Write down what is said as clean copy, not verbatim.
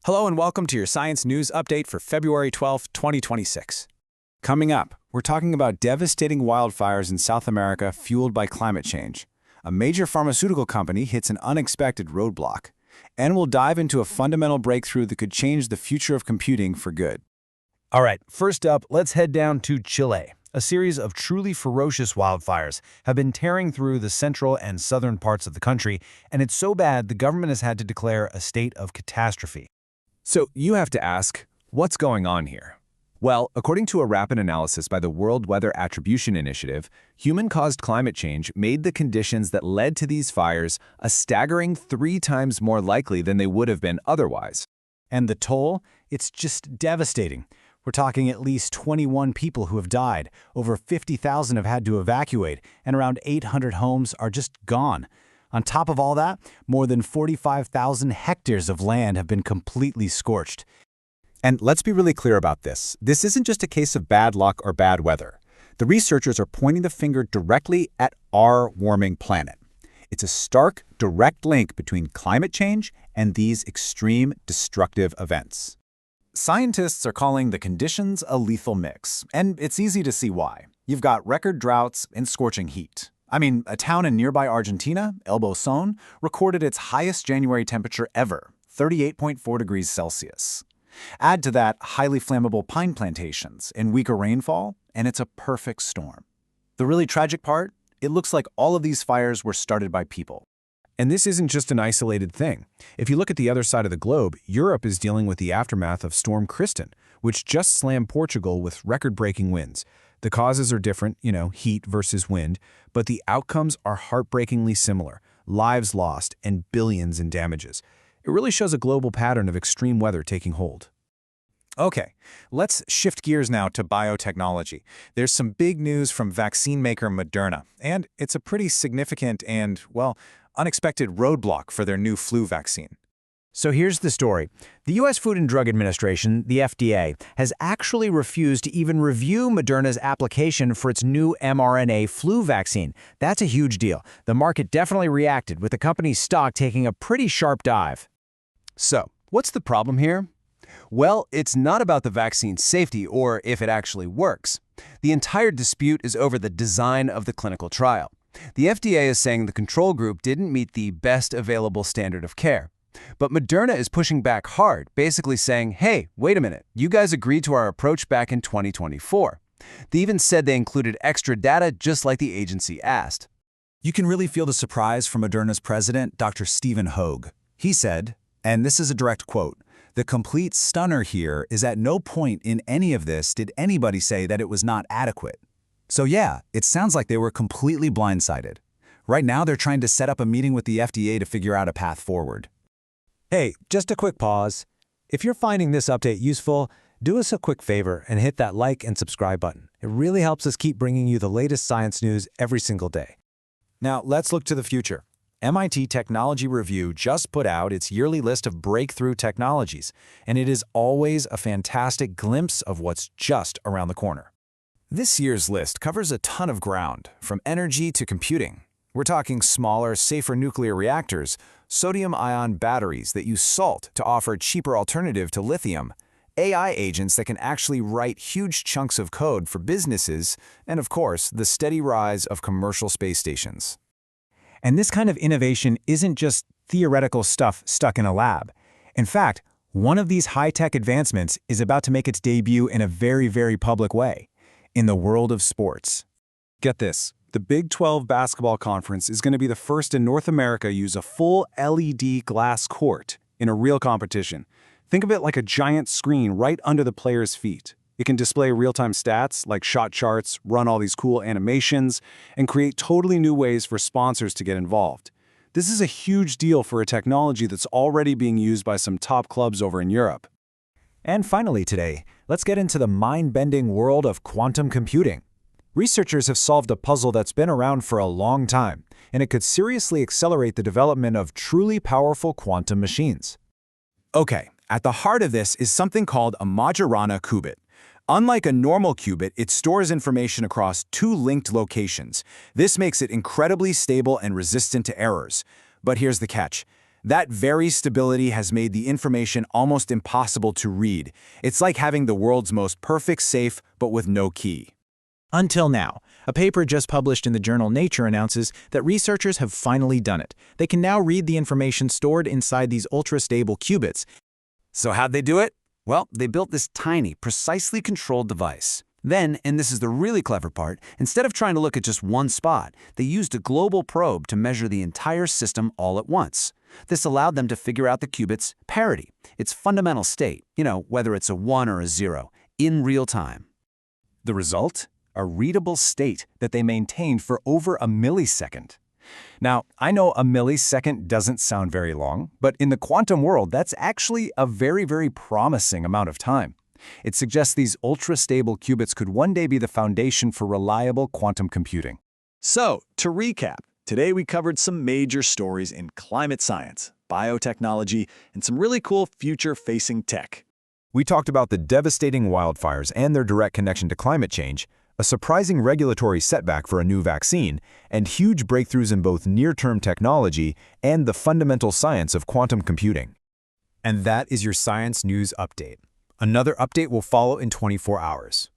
Hello and welcome to your Science News Update for February 12, 2026. Coming up, we're talking about devastating wildfires in South America fueled by climate change. A major pharmaceutical company hits an unexpected roadblock. And we'll dive into a fundamental breakthrough that could change the future of computing for good. All right, first up, let's head down to Chile. A series of truly ferocious wildfires have been tearing through the central and southern parts of the country, and it's so bad the government has had to declare a state of catastrophe. So you have to ask, what's going on here? Well, according to a rapid analysis by the World Weather Attribution Initiative, human-caused climate change made the conditions that led to these fires a staggering 3 times more likely than they would have been otherwise. And the toll? It's just devastating. We're talking at least 21 people who have died, over 50,000 have had to evacuate, and around 800 homes are just gone. On top of all that, more than 45,000 hectares of land have been completely scorched. And let's be really clear about this. This isn't just a case of bad luck or bad weather. The researchers are pointing the finger directly at our warming planet. It's a stark, direct link between climate change and these extreme, destructive events. Scientists are calling the conditions a lethal mix, and it's easy to see why. You've got record droughts and scorching heat. I mean, a town in nearby Argentina, El Bosón, recorded its highest January temperature ever, 38.4 degrees Celsius. Add to that highly flammable pine plantations and weaker rainfall, and it's a perfect storm. The really tragic part? It looks like all of these fires were started by people. And this isn't just an isolated thing. If you look at the other side of the globe, Europe is dealing with the aftermath of Storm Kristen, which just slammed Portugal with record-breaking winds. The causes are different, heat versus wind, but the outcomes are heartbreakingly similar: lives lost and billions in damages. It really shows a global pattern of extreme weather taking hold. Okay, let's shift gears now to biotechnology. There's some big news from vaccine maker Moderna, and it's a pretty significant and, unexpected roadblock for their new flu vaccine. So here's the story. The U.S. Food and Drug Administration, the FDA, has actually refused to even review Moderna's application for its new mRNA flu vaccine. That's a huge deal. The market definitely reacted, with the company's stock taking a pretty sharp dive. So, what's the problem here? Well, it's not about the vaccine's safety or if it actually works. The entire dispute is over the design of the clinical trial. The FDA is saying the control group didn't meet the best available standard of care. But Moderna is pushing back hard, basically saying, hey, wait a minute, you guys agreed to our approach back in 2024. They even said they included extra data just like the agency asked. You can really feel the surprise from Moderna's president, Dr. Stephen Hoge. He said, and this is a direct quote, "The complete stunner here is at no point in any of this did anybody say that it was not adequate." So yeah, it sounds like they were completely blindsided. Right now they're trying to set up a meeting with the FDA to figure out a path forward. Hey, just a quick pause. If you're finding this update useful, do us a quick favor and hit that like and subscribe button. It really helps us keep bringing you the latest science news every single day. Now let's look to the future. MIT Technology Review just put out its yearly list of breakthrough technologies, and it is always a fantastic glimpse of what's just around the corner. This year's list covers a ton of ground, from energy to computing. We're talking smaller, safer nuclear reactors, sodium-ion batteries that use salt to offer a cheaper alternative to lithium, AI agents that can actually write huge chunks of code for businesses, and of course, the steady rise of commercial space stations. And this kind of innovation isn't just theoretical stuff stuck in a lab. In fact, one of these high-tech advancements is about to make its debut in a very, very public way, in the world of sports. Get this. The Big 12 basketball conference is going to be the first in North America to use a full LED glass court in a real competition. Think of it like a giant screen right under the players' feet. It can display real-time stats like shot charts, run all these cool animations, and create totally new ways for sponsors to get involved. This is a huge deal for a technology that's already being used by some top clubs over in Europe. And finally today, let's get into the mind-bending world of quantum computing. Researchers have solved a puzzle that's been around for a long time, and it could seriously accelerate the development of truly powerful quantum machines. Okay, at the heart of this is something called a Majorana qubit. Unlike a normal qubit, it stores information across 2 linked locations. This makes it incredibly stable and resistant to errors. But here's the catch. That very stability has made the information almost impossible to read. It's like having the world's most perfect safe, but with no key. Until now, a paper just published in the journal Nature announces that researchers have finally done it. They can now read the information stored inside these ultra-stable qubits. So how'd they do it? Well, they built this tiny, precisely controlled device. Then, and this is the really clever part, instead of trying to look at just one spot, they used a global probe to measure the entire system all at once. This allowed them to figure out the qubit's parity, its fundamental state, whether it's a 1 or a 0, in real time. The result? A readable state that they maintained for over a millisecond. Now, I know a millisecond doesn't sound very long, but in the quantum world, that's actually a very, very promising amount of time. It suggests these ultra-stable qubits could one day be the foundation for reliable quantum computing. So, to recap, today we covered some major stories in climate science, biotechnology, and some really cool future-facing tech. We talked about the devastating wildfires and their direct connection to climate change, a surprising regulatory setback for a new vaccine, and huge breakthroughs in both near-term technology and the fundamental science of quantum computing. And that is your Science News Update. Another update will follow in 24 hours.